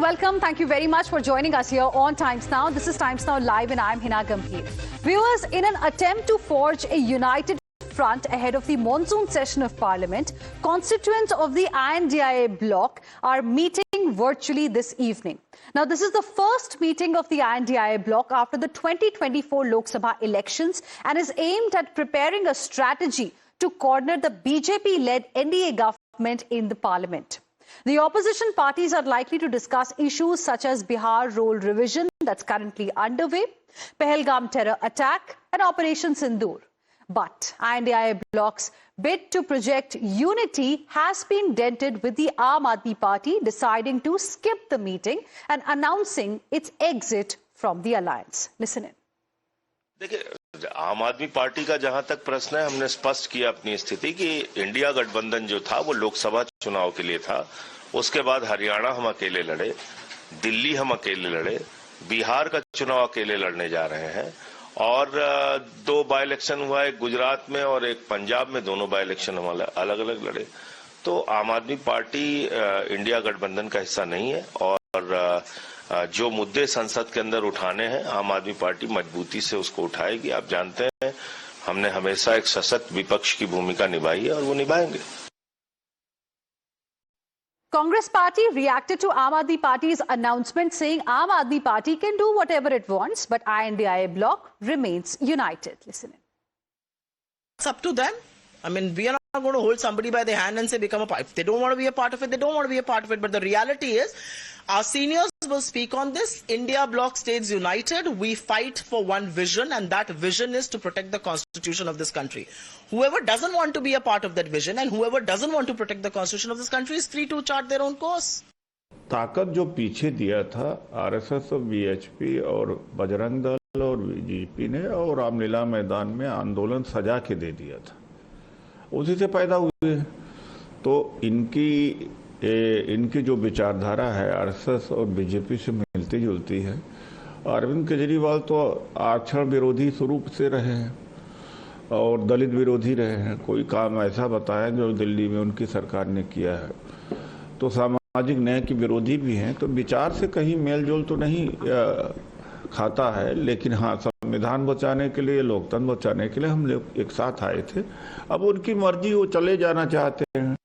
welcome. Thank you very much for joining us here on Times Now. This is Times Now Live and I'm Hina Gambhir. Viewers, in an attempt to forge a united front ahead of the monsoon session of Parliament, constituents of the I.N.D.I.A Bloc are meeting virtually this evening. Now, this is the first meeting of the I.N.D.I.A Bloc after the 2024 Lok Sabha elections and is aimed at preparing a strategy to corner the BJP-led N.D.A government in the Parliament. The opposition parties are likely to discuss issues such as Bihar role revision that's currently underway, Pahalgam terror attack and Operation Sindoor. But I.N.D.I.A Bloc's bid to project unity has been dented with the Aam Party deciding to skip the meeting and announcing its exit from the alliance. Listen in. देखिए, आम आदमी party का जहां तक प्रश्न है, हमने स्पष्ट किया अपनी स्थिति कि इंडिया गठबंधन जो था वो लोकसभा चुनाव के लिए था। उसके बाद हरियाणा हम अकेले लड़े, दिल्ली हम अकेले लड़े, बिहार का चुनाव अकेले लड़ने जा रहे हैं और दो बाई इलेक्शन हुआ, एक गुजरात में और एक पंजाब में, दोनों बाई इलेक्शन हम अलग अलग लड़े। तो आम आदमी पार्टी इंडिया गठबंधन का हिस्सा नहीं है और जो मुद्दे संसद के अंदर उठाने हैं, आम आदमी पार्टी मजबूती से उसको उठाएगी। आप जानते हैं, हमने हमेशा एक सशक्त विपक्ष की भूमिका निभाई है और वो निभाएंगे। Congress party reacted to Aam Aadmi Party's announcement saying Aam Aadmi Party can do whatever it wants, but I.N.D.I.A Bloc remains united. Listen in. It's up to them. I mean, we are not going to hold somebody by the hand and say become a part. If they don't want to be a part of it, they don't want to be a part of it. But the reality is, our seniors will speak on this. India Bloc stays united. We fight for one vision, and that vision is to protect the constitution of this country. Whoever doesn't want to be a part of that vision and whoever doesn't want to protect the constitution of this country is free to chart their own course. ताकत जो पीछे दिया था RSS और BHP और बजरंग दल और BJP ने और रामलीला मैदान में आंदोलन सजा के दे दिया था, उसी से पैदा हुए। तो इनकी जो विचारधारा है आरएसएस और बीजेपी से मिलती जुलती है। अरविंद केजरीवाल तो आरक्षण विरोधी स्वरूप से रहे हैं और दलित विरोधी रहे हैं। कोई काम ऐसा बताया जो दिल्ली में उनकी सरकार ने किया है, तो सामाजिक न्याय के विरोधी भी हैं। तो विचार से कहीं मेलजोल तो नहीं खाता है, लेकिन हाँ, संविधान बचाने के लिए, लोकतंत्र बचाने के लिए हम लोग एक साथ आए थे। अब उनकी मर्जी, वो चले जाना चाहते हैं।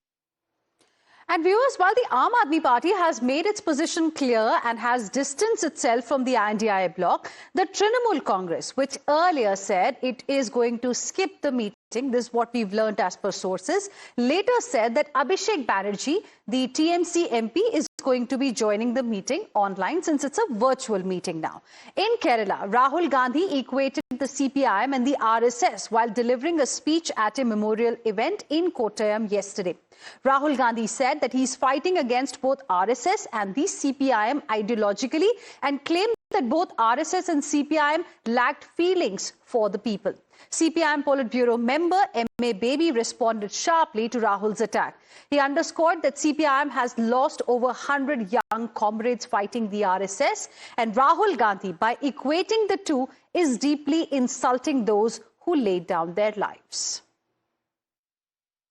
And viewers, while the Aam Aadmi Party has made its position clear and has distanced itself from the I.N.D.I.A Bloc, the Trinamool Congress, which earlier said it is going to skip the meeting, this is what we've learned as per sources, later said that Abhishek Banerjee, the TMC MP, is going to be joining the meeting online since it's a virtual meeting now. In Kerala, Rahul Gandhi equated the CPIM and the RSS while delivering a speech at a memorial event in Kottayam yesterday. Rahul Gandhi said that he's fighting against both RSS and the CPIM ideologically and claimed that both RSS and CPIM lacked feelings for the people. CPIM Politburo member M.A. Baby responded sharply to Rahul's attack. He underscored that CPIM has lost over 100 young comrades fighting the RSS, and Rahul Gandhi, by equating the two, is deeply insulting those who laid down their lives.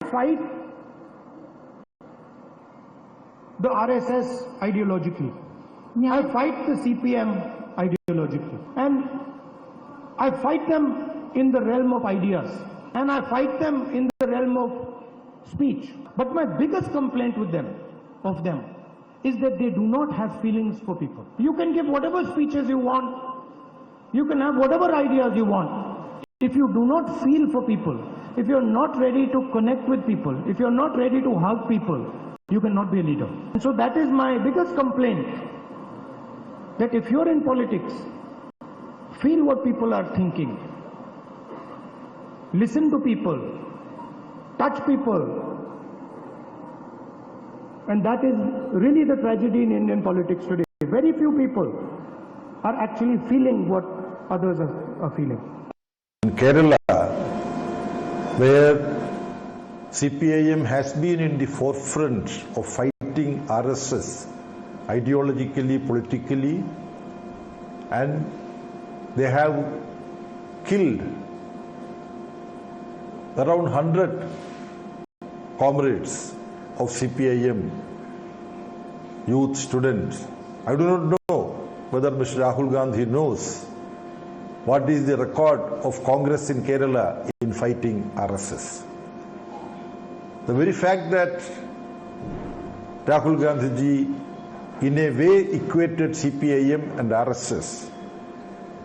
Fight the RSS ideologically. Yeah. I fight the CPM ideologically. And I fight them in the realm of ideas. And I fight them in the realm of speech. But my biggest complaint with them, is that they do not have feelings for people. You can give whatever speeches you want. You can have whatever ideas you want. If you do not feel for people, if you're not ready to connect with people, if you're not ready to hug people, you cannot be a leader. And so that is my biggest complaint, that if you're in politics, feel what people are thinking, listen to people, touch people. And that is really the tragedy in Indian politics today. Very few people are actually feeling what others are feeling. In Kerala, where CPIM has been in the forefront of fighting RSS ideologically, politically, and they have killed around 100 comrades of CPIM, youth, students, I do not know whether Mr. Rahul Gandhi knows what is the record of Congress in Kerala in fighting RSS. The very fact that Rahul Gandhi ji in a way equated CPIM and RSS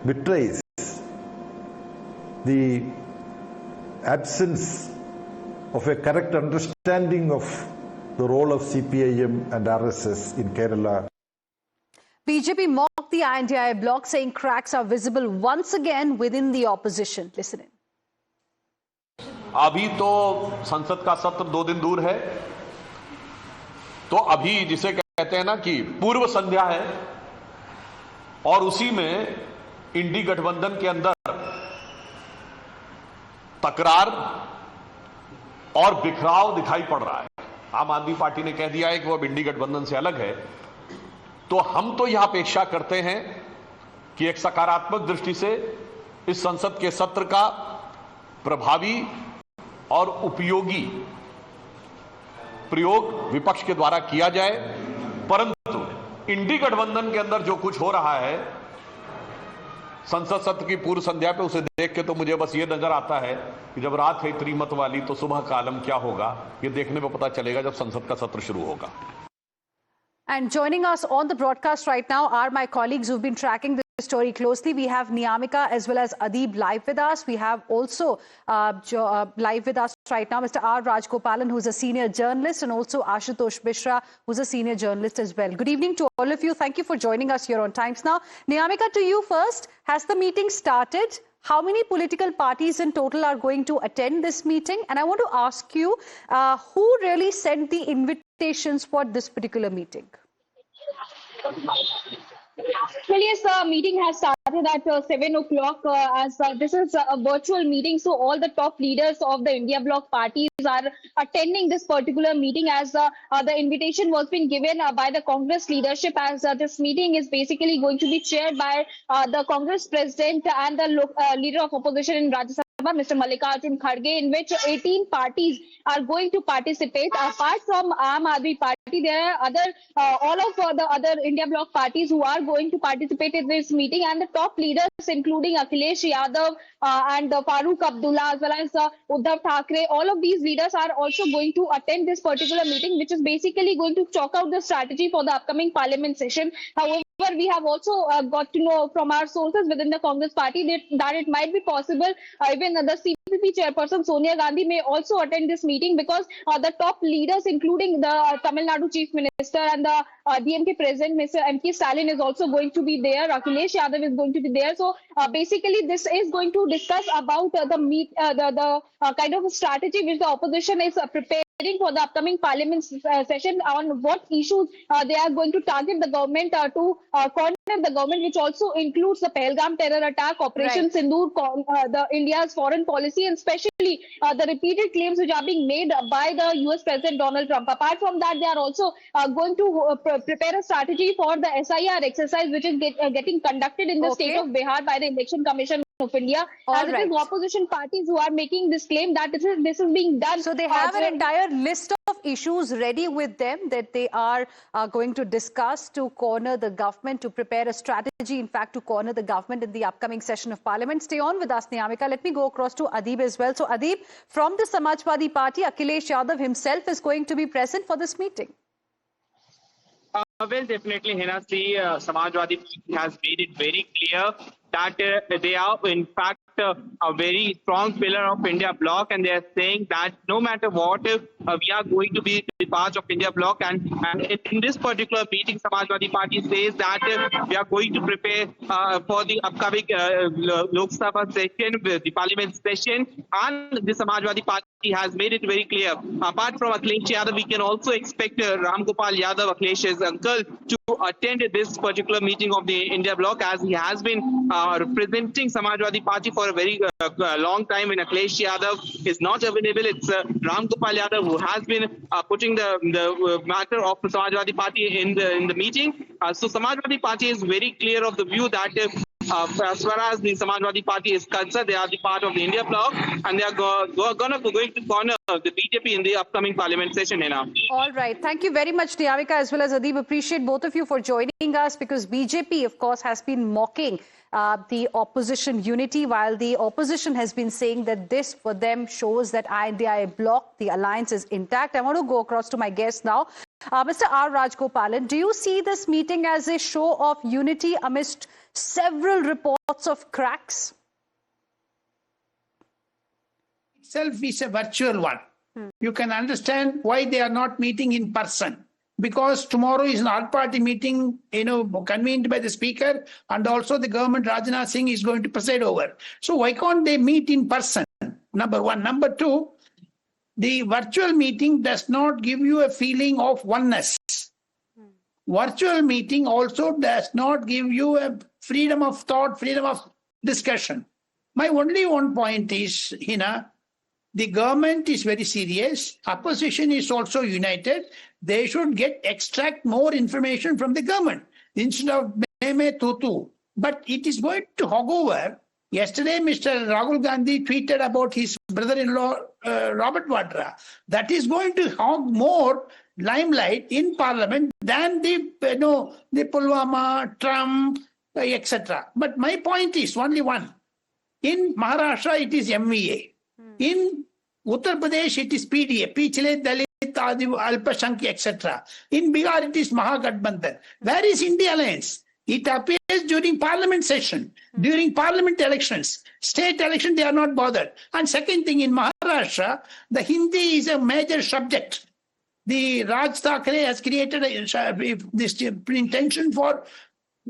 betrays the absence of a correct understanding of the role of CPIM and RSS in Kerala. BJP mocked the I.N.D.I.A bloc, saying cracks are visible once again within the opposition. Listen in. अभी तो संसद का सत्र 2 दिन दूर है, तो अभी जिसे कहते हैं ना कि पूर्व संध्या है, और उसी में इंडी गठबंधन के अंदर तकरार और बिखराव दिखाई पड़ रहा है। आम आदमी पार्टी ने कह दिया है कि वो अब इंडी गठबंधन से अलग है, तो हम तो यह अपेक्षा करते हैं कि एक सकारात्मक दृष्टि से इस संसद के सत्र का प्रभावी और उपयोगी प्रयोग विपक्ष के द्वारा किया जाए, परंतु इंडी गठबंधन के अंदर जो कुछ हो रहा है संसद सत्र की पूर्व संध्या पे, उसे देख के तो मुझे बस ये नजर आता है कि जब रात है त्रिमत वाली तो सुबह का आलम क्या होगा, ये देखने में पता चलेगा जब संसद का सत्र शुरू होगा। And joining us on the broadcast right now are my colleagues who've been tracking this story closely. We have Niyamika as well as I.N.D.I.A live with us. We have also live with us right now Mr. R. Rajgopalan, who's a senior journalist, and also Ashutosh Mishra, who's a senior journalist as well. Good evening to all of you. Thank you for joining us here on Times Now. Niyamika, to you first. Has the meeting started? How many political parties in total are going to attend this meeting? And I want to ask you, who really sent the invitations for this particular meeting? Well, yes, the meeting has started at 7 o'clock as this is a virtual meeting. So all the top leaders of the I.N.D.I.A Bloc parties are attending this particular meeting, as the invitation was been given by the Congress leadership, as this meeting is basically going to be chaired by the Congress president and the leader of opposition in Rajya Sabha, Mr. Mallikarjun Kharge, in which 18 parties are going to participate. Apart from Aam Aadmi Party, there are all of the other I.N.D.I.A Bloc parties who are going to participate in this meeting, and the top leaders including Akhilesh Yadav and Farooq Abdullah as well as Uddhav Thackeray. All of these leaders are also going to attend this particular meeting, which is basically going to chalk out the strategy for the upcoming parliament session. However, we have also got to know from our sources within the Congress party that it might be possible even the CPP chairperson Sonia Gandhi may also attend this meeting, because the top leaders including the Tamil Nadu chief minister and the DMK president Mr. M.K. Stalin is also going to be there. Akhilesh Yadav is going to be there. So basically this is going to discuss about the kind of strategy which the opposition is preparing for the upcoming parliament session, on what issues they are going to target the government to corner the government, which also includes the Pahalgam terror attack, Operation Sindoor, the India's foreign policy, and especially the repeated claims which are being made by the US President Donald Trump. Apart from that, they are also going to prepare a strategy for the SIR exercise, which is getting conducted in the state of Bihar by the Election Commission of India. As it is opposition parties who are making this claim that this is being done. So they have an entire list of issues ready with them that they are going to discuss to corner the government, to prepare a strategy, in fact, to corner the government in the upcoming session of parliament. Stay on with us, Niyamika. Let me go across to I.N.D.I.A as well. So I.N.D.I.A, from the Samajwadi Party, Akhilesh Yadav himself is going to be present for this meeting. Well, definitely, Hina, Samajwadi Party has made it very clear that they are, in fact, a very strong pillar of I.N.D.I.A Bloc, and they are saying that no matter what, we are going to be part of I.N.D.I.A Bloc. And in this particular meeting, Samajwadi Party says that we are going to prepare for the upcoming Lok Sabha session, the parliament session, and the Samajwadi Party has made it very clear. Apart from Akhilesh Yadav, we can also expect Ram Gopal Yadav, Akhilesh's uncle, to attend this particular meeting of the I.N.D.I.A Bloc, as he has been representing Samajwadi Party for a very long time. When Akhilesh Yadav is not available, it's Ram Gopal Yadav who has been putting the matter of Samajwadi Party in the meeting. So Samajwadi Party is very clear of the view that as far as the Samajwadi Party is concerned, they are the part of the India bloc, and they are going to corner the BJP in the upcoming parliament session, Hina. All right. Thank you very much, Niyamika, as well as Adib. Appreciate both of you for joining us, because BJP, of course, has been mocking the opposition unity, while the opposition has been saying that this, for them, shows that I.N.D.I.A Bloc, the alliance, is intact. I want to go across to my guest now. Mr. R. Rajgopalan, do you see this meeting as a show of unity amidst several reports of cracks? Itself is a virtual one. You can understand why they are not meeting in person. Because tomorrow is an all-party meeting, convened by the speaker, and also the government, Rajnath Singh, is going to preside over. So why can't they meet in person? Number one. Number two, the virtual meeting does not give you a feeling of oneness. Virtual meeting also does not give you a freedom of thought, freedom of discussion. My only one point is, Hina, the government is very serious. Opposition is also united. They should extract more information from the government instead of meme tutu. But it is going to hog over. Yesterday, Mr. Rahul Gandhi tweeted about his brother-in-law, Robert Vadra. That is going to hog more limelight in parliament than the Pulwama, Trump, etc. But my point is only one. In Maharashtra, it is MVA. In Uttar Pradesh, it is PDA, Pichhle, Dalit, Alpashankhya, etc. In Bihar, it is Mahagathbandhan. Where is India Alliance? It appears during parliament session, during parliament elections. State election, they are not bothered. And second thing, in Maharashtra, the Hindi is a major subject. The Raj Thackeray has created this intention for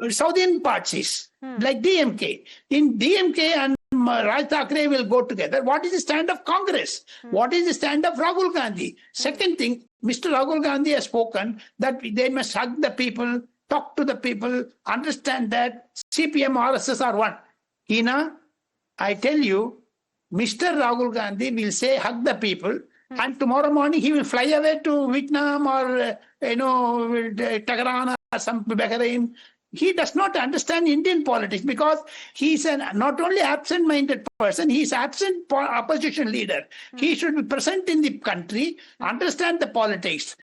southern parties, like DMK. In DMK and Raj Thackeray will go together. What is the stand of Congress? What is the stand of Rahul Gandhi? Second thing, Mr. Rahul Gandhi has spoken that they must hug the people, talk to the people, understand that CPM, RSS are one. Hina, I tell you, Mr. Rahul Gandhi will say hug the people, and tomorrow morning he will fly away to Vietnam or Tehran or some Bahrain. He does not understand Indian politics because he's not only absent-minded person, he's absent opposition leader. He should be present in the country, understand the politics.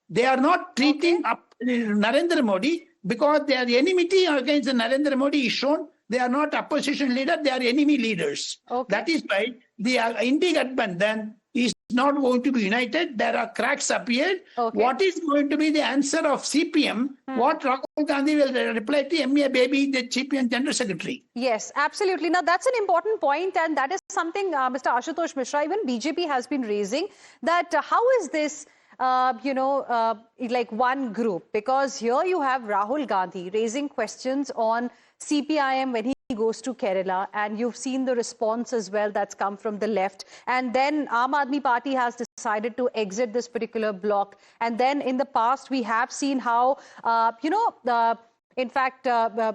They are not treating Narendra Modi because their enmity against Narendra Modi is shown. They are not opposition leader, they are enemy leaders. That is why the I.N.D.A Bandhan is not going to be united. There are cracks appeared. What is going to be the answer of CPM? What Rahul Gandhi will reply to MEA Baby, the CPM General Secretary? Yes, absolutely. Now, that's an important point, and that is something Mr. Ashutosh Mishra, even BJP has been raising, that how is this like one group? Because here you have Rahul Gandhi raising questions on CPIM when he goes to Kerala, and you've seen the response as well that's come from the left. And then I.N.D.I.A Party has decided to exit this particular bloc. And then in the past, we have seen how, in fact,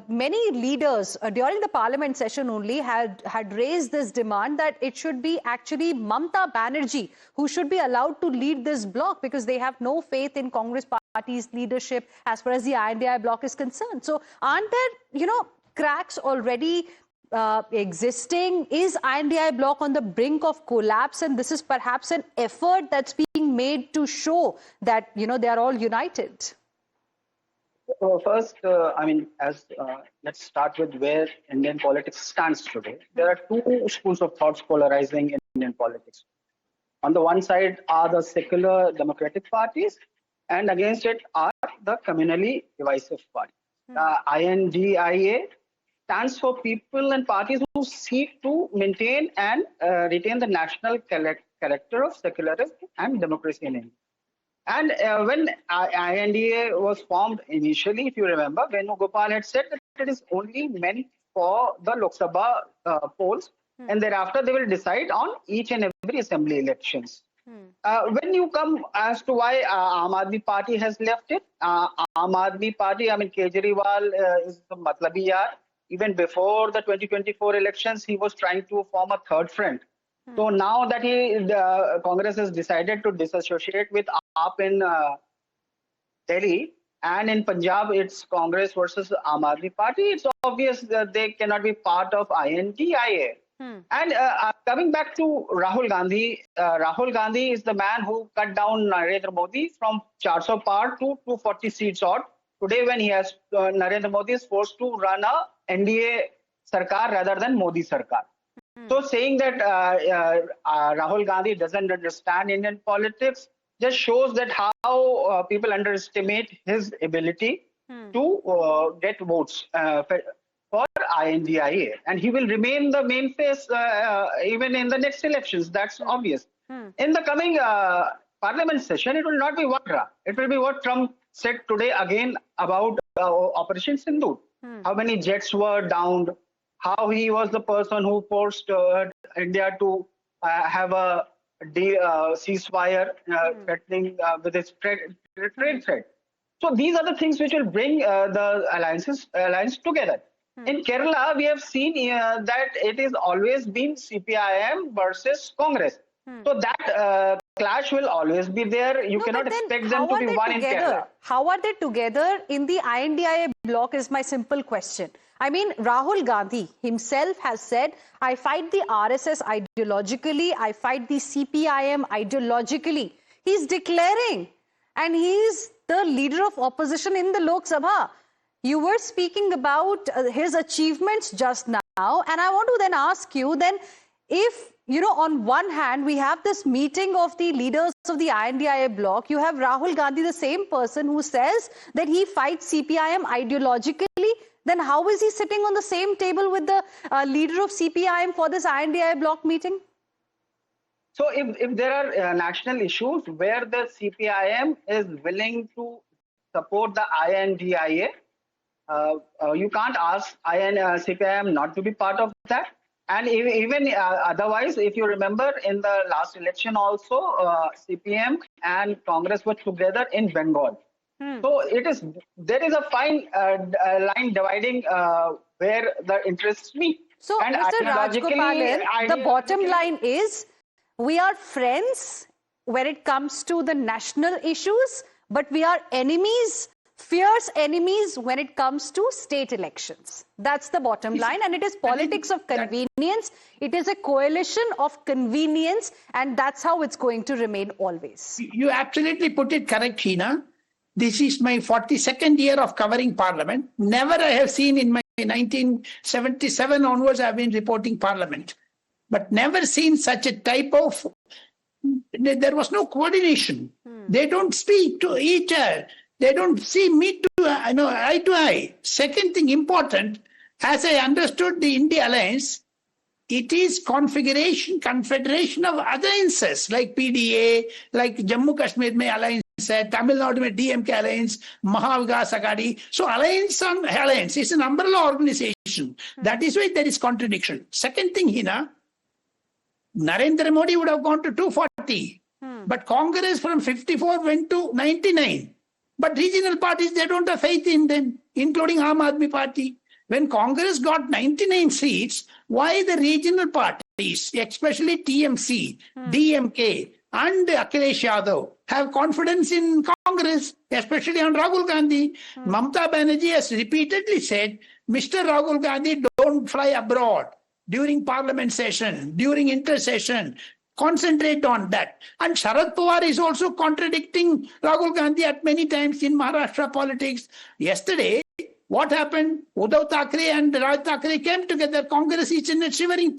many leaders during the parliament session only had raised this demand that it should be actually Mamta Banerjee who should be allowed to lead this bloc, because they have no faith in Congress Party's leadership as far as the I.N.D.I.A bloc is concerned. So aren't there, cracks already existing? Is I.N.D.I.A bloc on the brink of collapse, and this is perhaps an effort that's being made to show that they are all united? First, let's start with where Indian politics stands today. There are two schools of thoughts polarizing in Indian politics. On the one side are the secular democratic parties, and against it are the communally divisive parties. I.N.D.I.A stands for people and parties who seek to maintain and retain the national character of secularism and democracy in India. And when I.N.D.A was formed initially, if you remember, Venugopal had said that it is only meant for the Lok Sabha polls, and thereafter they will decide on each and every assembly elections. When you come as to why Aam Party has left it, Aam Party, Kejriwal is the matlabi yaar. Even before the 2024 elections, he was trying to form a third front. So now that Congress has decided to disassociate with AAP in Delhi, and in Punjab it's Congress versus Aam Aadmi Party, it's obvious that they cannot be part of I.N.D.I.A. And coming back to Rahul Gandhi is the man who cut down Narendra Modi from 400 par to 240 seats odd. Today, when he has Narendra Modi is forced to run a NDA Sarkar rather than Modi Sarkar. So saying that Rahul Gandhi doesn't understand Indian politics just shows that how people underestimate his ability to get votes for I.N.D.I.A. And he will remain the main face even in the next elections. That's obvious. In the coming parliament session, it will not be Watra. It will be what Trump said today again about Operation Sindoor. How many jets were downed, how he was the person who forced India to have a ceasefire threatening with its trade threat. So these are the things which will bring the alliance together. In Kerala, we have seen that it is always been CPIM versus Congress. So that clash will always be there. You cannot expect them to be one in Kerala. How are they together in the I.N.D.I.A bloc is my simple question. I mean, Rahul Gandhi himself has said, I fight the RSS ideologically, I fight the CPIM ideologically. He's declaring, and he's the leader of opposition in the Lok Sabha. You were speaking about his achievements just now, and I want to then ask you, then if, you know, on one hand, we have this meeting of the leaders of the I.N.D.I.A bloc, you have Rahul Gandhi, the same person who says that he fights CPIM ideologically, then how is he sitting on the same table with the leader of CPIM for this I.N.D.I.A bloc meeting? So if there are national issues where the CPIM is willing to support the I.N.D.I.A, you can't ask CPIM not to be part of that. And even otherwise, if you remember in the last election also, CPM and Congress were together in Bengal. So there is a fine line dividing where the interests meet. So and Mr. Rajgopalan, the bottom line is we are friends when it comes to the national issues, but we are enemies, fierce enemies when it comes to state elections. That's the bottom line, and it is politics of convenience. It is a coalition of convenience, and that's how it's going to remain always. You absolutely put it correct, Hina. This is my 42nd year of covering Parliament. Never I have seen in my 1977 onwards I have been reporting Parliament, but never seen such a type of, there was no coordination. They don't speak to each other. They don't meet to eye to eye. Second thing important, as I understood the India Alliance, it is confederation of alliances like PDA, like Jammu Kashmir mein alliance hai, Tamil Nadu mein DMK alliance, Mahavikas Aghadi. So alliance on alliance is an umbrella organization. That is why there is contradiction. Second thing, Hina, Narendra Modi would have gone to 240, but Congress from 54 went to 99. But regional parties, they don't have faith in them, including Aam Aadmi Party. When Congress got 99 seats, why the regional parties, especially TMC, DMK, and Akhilesh Yadav, have confidence in Congress, especially on Rahul Gandhi? Mamata Banerjee has repeatedly said, Mr. Rahul Gandhi, don't fly abroad during parliament session, during intersession. Concentrate on that. And Sharad Pawar is also contradicting Rahul Gandhi at many times in Maharashtra politics. Yesterday, what happened? Uddhav Thackeray and Raj Thackeray came together. Congress is in a shivering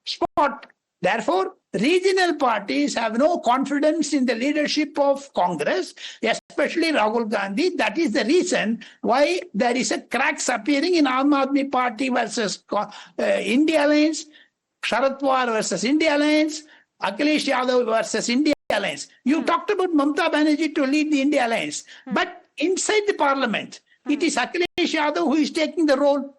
spot. Therefore, regional parties have no confidence in the leadership of Congress, especially Rahul Gandhi. That is the reason why there is a cracks appearing in Aam Aadmi Party versus India Alliance, Sharad Pawar versus India Alliance, Akhilesh Yadav versus India Alliance. You talked about Mamata Banerjee to lead the India Alliance. But inside the parliament, it is Akhilesh Yadav who is taking the role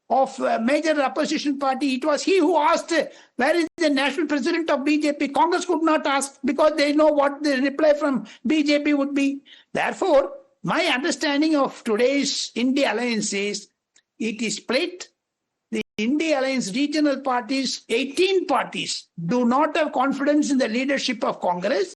of major opposition party. It was he who asked, where is the national president of BJP? Congress could not ask because they know what the reply from BJP would be. Therefore, my understanding of today's India Alliance is it is split. The I.N.D.A Alliance regional parties, 18 parties, do not have confidence in the leadership of Congress.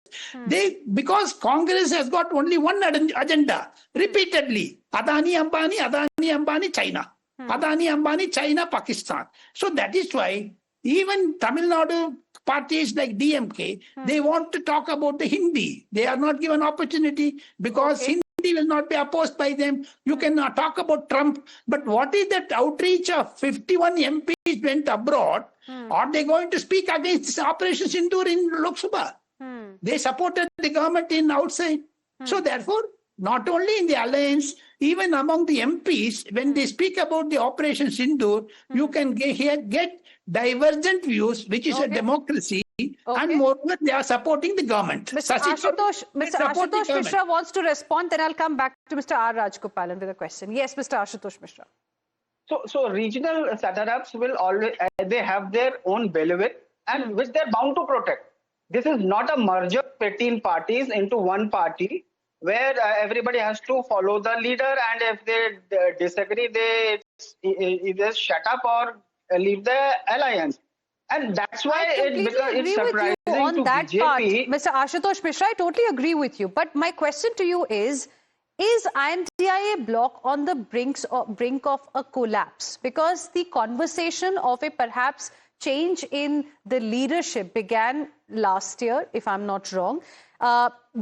Because Congress has got only one agenda, repeatedly, Adani, Ambani, China. Adani, Ambani, China, Pakistan. So that is why even Tamil Nadu parties like DMK, they want to talk about the Hindi. They are not given opportunity because Hindi will not be opposed by them. You can talk about Trump. But what is that outreach of 51 MPs went abroad? Are they going to speak against Operation Sindoor in Lok Sabha? They supported the government in outside. So therefore, not only in the alliance, even among the MPs, when they speak about the Operation Sindoor, you can get divergent views, which is a democracy, and moreover, they are supporting the government. Mr. Ashutosh Mishra wants to respond, then I'll come back to Mr. R. Rajgopalan with a question. Yes, Mr. Ashutosh Mishra. So regional setups will always, they have their own bailiwick and which they're bound to protect. This is not a merger of 18 parties into one party where everybody has to follow the leader, and if they disagree, they either shut up or leave the alliance. And that's why it's surprising on to that BJP. part, Mr. Ashutosh Mishra, I totally agree with you. But my question to you is I.N.D.I.A Bloc on the brink of a collapse? Because the conversation of a perhaps change in the leadership began last year, if I'm not wrong.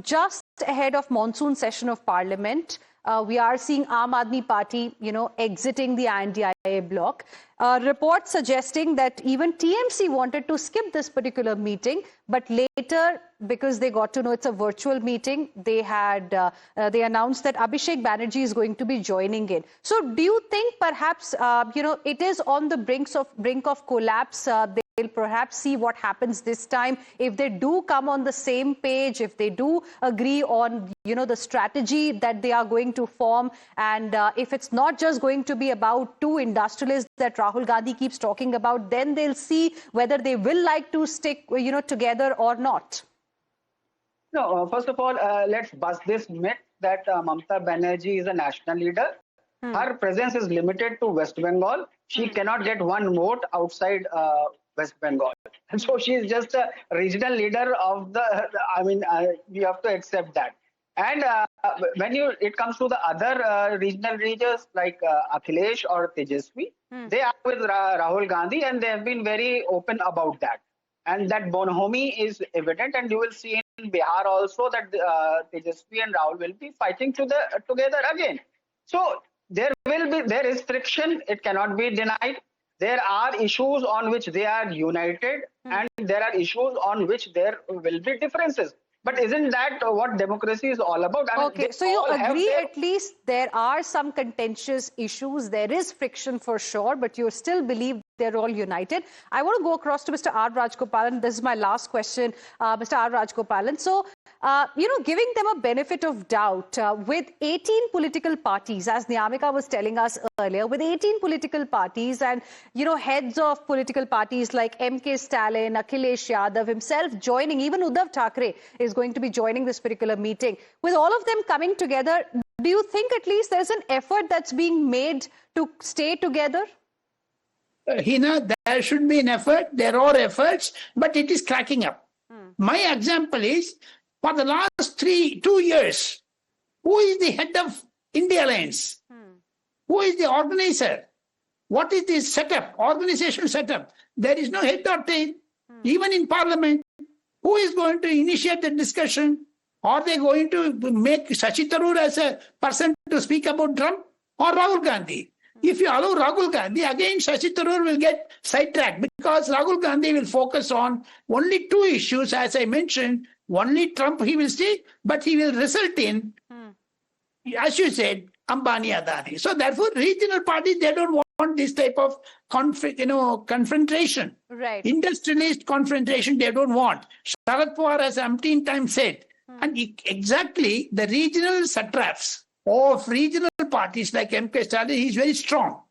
Just ahead of Monsoon Session of Parliament, we are seeing Aam Party, exiting the I.N.D.I.A Bloc. Reports suggesting that even TMC wanted to skip this particular meeting, but later, because they got to know it's a virtual meeting, they announced that Abhishek Banerjee is going to be joining in. So, do you think perhaps it is on the brink of collapse? They'll perhaps see what happens this time. If they do come on the same page, if they do agree on the strategy that they are going to form, and if it's not just going to be about two industrialists that Rahul Gandhi keeps talking about, then they'll see whether they will like to stick together or not. No, first of all, let's bust this myth that Mamata Banerjee is a national leader. Her presence is limited to West Bengal. She cannot get one vote outside West Bengal. And so she is just a regional leader of we have to accept that. And when it comes to the other regional leaders like Akhilesh or Tejasvi, they are with Rahul Gandhi, and they have been very open about that. And that bonhomie is evident, and you will see in Bihar also that Tejasvi and Rahul will be fighting together again. So there is friction, it cannot be denied. There are issues on which they are united, and there are issues on which there will be differences. But isn't that what democracy is all about? Okay, so you agree at least there are some contentious issues, there is friction for sure, but you still believe they're all united. I want to go across to Mr. R. Rajgopalan. This is my last question, Mr. R. Rajgopalan. So, giving them a benefit of doubt with 18 political parties, as Niyamika was telling us earlier, with 18 political parties and, heads of political parties like M.K. Stalin, Akhilesh Yadav himself joining, even Uddhav Thackeray is going to be joining this particular meeting. With all of them coming together, do you think at least there's an effort that's being made to stay together? Hina, there should be an effort. There are efforts, but it is cracking up. My example is, for the last 2 years, who is the head of I.N.D.A Alliance? Who is the organizer? What is the setup, organizational setup? There is no head or tail. Even in Parliament, who is going to initiate the discussion? Are they going to make Shashi Tharoor as a person to speak about Trump, or Rahul Gandhi? If you allow Rahul Gandhi, again Shashi Tharoor will get sidetracked, because Rahul Gandhi will focus on only two issues, as I mentioned. Only Trump he will see, but he will result in, as you said, Ambani Adani. So therefore, regional parties, they don't want this type of confrontation. Right. Industrialist confrontation, they don't want. Sharad Pawar has umpteen times said, and exactly the regional satraps of regional parties like M.K. Stalin, he is very strong.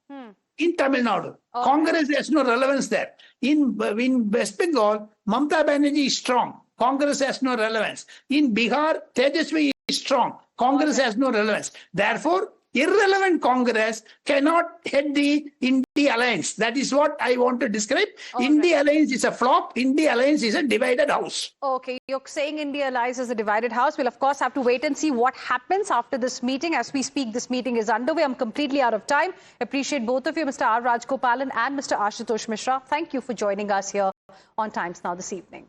In Tamil Nadu, Congress has no relevance there. In West Bengal, Mamata Banerjee is strong. Congress has no relevance. In Bihar, Tejasvi is strong. Congress has no relevance. Therefore, irrelevant Congress cannot head the I.N.D.I.A alliance. That is what I want to describe. I.N.D.I.A alliance is a flop. I.N.D.I.A alliance is a divided house. Okay, you're saying I.N.D.I.A alliance is a divided house. We'll of course have to wait and see what happens after this meeting. As we speak, this meeting is underway. I'm completely out of time. Appreciate both of you, Mr. R. Rajgopalan and Mr. Ashutosh Mishra. Thank you for joining us here on Times Now this evening.